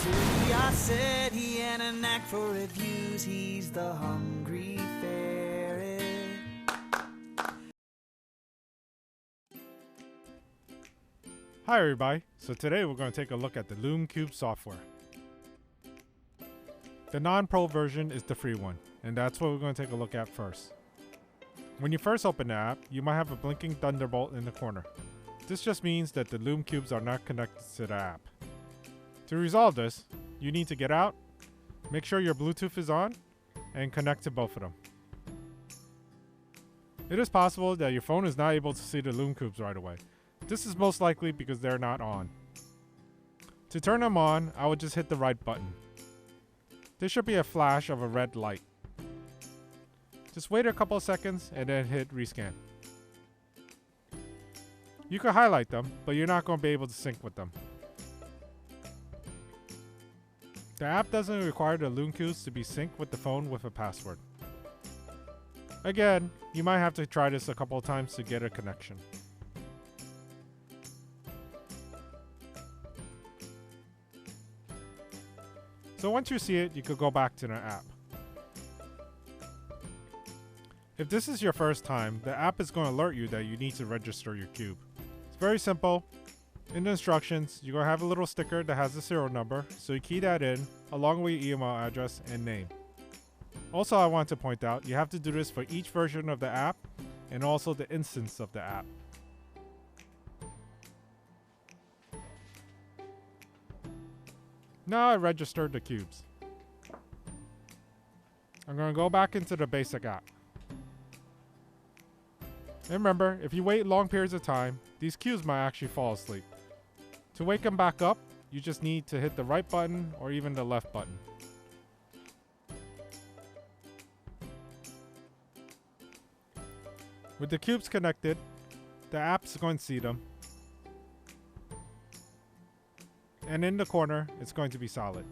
Julia said he had a knack for reviews. He's the hungry ferret. Hi everybody, so today we're going to take a look at the Loom Cube software. The non-pro version is the free one, and that's what we're going to take a look at first. When you first open the app, you might have a blinking thunderbolt in the corner. This just means that the Loom Cubes are not connected to the app. To resolve this, you need to get out, make sure your Bluetooth is on, and connect to both of them. It is possible that your phone is not able to see the Loom Cubes right away. This is most likely because they're not on. To turn them on, I would just hit the right button. There should be a flash of a red light. Just wait a couple of seconds and then hit rescan. You can highlight them, but you're not going to be able to sync with them. The app doesn't require the Loom Cubes to be synced with the phone with a password. Again, you might have to try this a couple of times to get a connection. So once you see it, you could go back to the app. If this is your first time, the app is going to alert you that you need to register your cube. It's very simple. In the instructions, you're going to have a little sticker that has a serial number, so you key that in, along with your email address and name. Also, I want to point out, you have to do this for each version of the app, and also the instance of the app. Now I registered the cubes. I'm going to go back into the basic app. And remember, if you wait long periods of time, these cubes might actually fall asleep. To wake them back up, you just need to hit the right button or even the left button. With the cubes connected, the app's going to see them. And in the corner, it's going to be solid.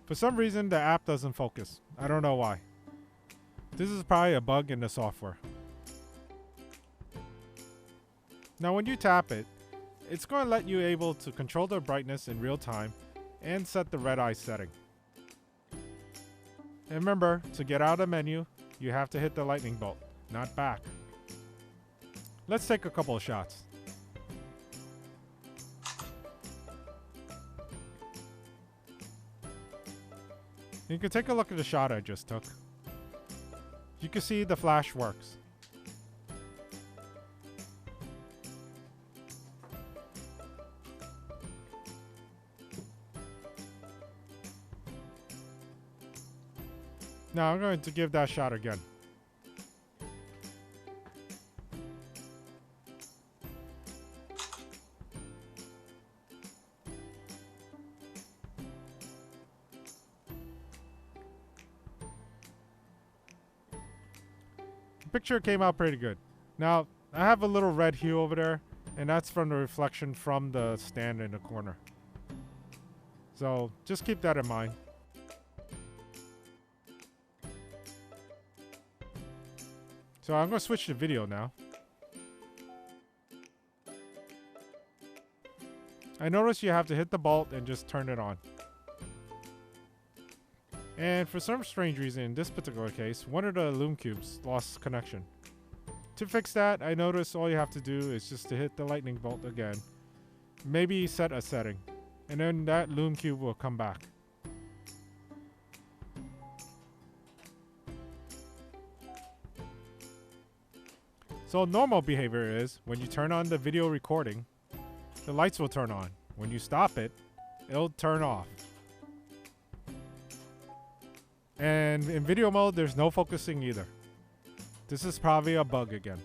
For some reason, the app doesn't focus. I don't know why. This is probably a bug in the software. Now when you tap it, it's going to let you able to control the brightness in real time and set the red eye setting. And remember, to get out of the menu, you have to hit the lightning bolt, not back. Let's take a couple of shots. You can take a look at the shot I just took. You can see the flash works. Now I'm going to give that shot again. The picture came out pretty good. Now, I have a little red hue over there, and that's from the reflection from the stand in the corner. So, just keep that in mind. So I'm going to switch to video now. I notice you have to hit the bolt and just turn it on. And for some strange reason, in this particular case, one of the Loom Cubes lost connection. To fix that, I noticed all you have to do is just to hit the lightning bolt again. Maybe set a setting, and then that Loom Cube will come back. So normal behavior is, when you turn on the video recording, the lights will turn on. When you stop it, it'll turn off. And in video mode, there's no focusing either. This is probably a bug again.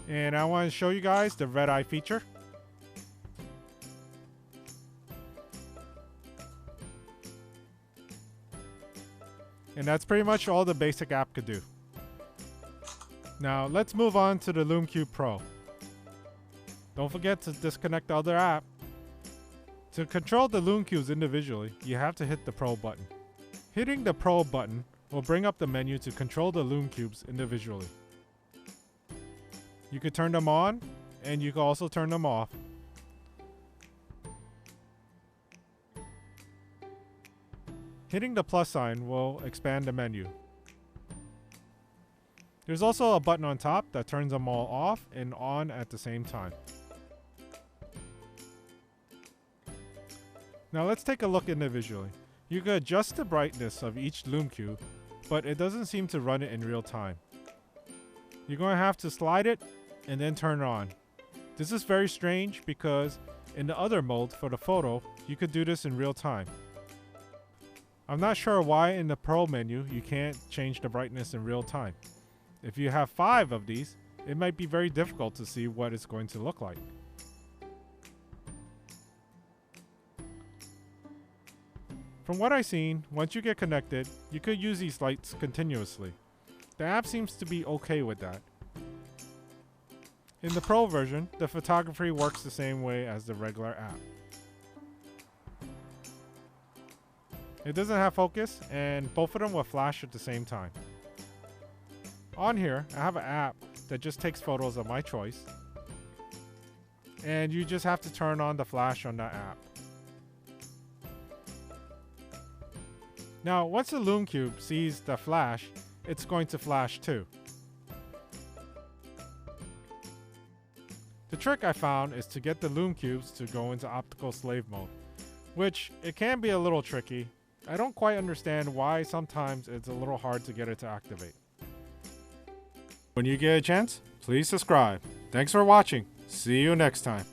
And I want to show you guys the red eye feature. And that's pretty much all the basic app could do. Now let's move on to the Loom Cube Pro. Don't forget to disconnect the other app. To control the Loom Cubes individually, you have to hit the Pro button. Hitting the Pro button will bring up the menu to control the Loom Cubes individually. You can turn them on and you can also turn them off. Hitting the plus sign will expand the menu. There's also a button on top that turns them all off and on at the same time. Now let's take a look individually. You can adjust the brightness of each Loom Cube, but it doesn't seem to run it in real time. You're going to have to slide it and then turn it on. This is very strange because in the other mode for the photo, you could do this in real time. I'm not sure why in the Pro menu you can't change the brightness in real time. If you have 5 of these, it might be very difficult to see what it's going to look like. From what I've seen, once you get connected, you could use these lights continuously. The app seems to be okay with that. In the Pro version, the photography works the same way as the regular app. It doesn't have focus, and both of them will flash at the same time. On here, I have an app that just takes photos of my choice, and you just have to turn on the flash on that app. Now, once the Loom Cube sees the flash, it's going to flash too. The trick I found is to get the Loom Cubes to go into optical slave mode, which it can be a little tricky. I don't quite understand why sometimes it's a little hard to get it to activate. When you get a chance, please subscribe. Thanks for watching. See you next time.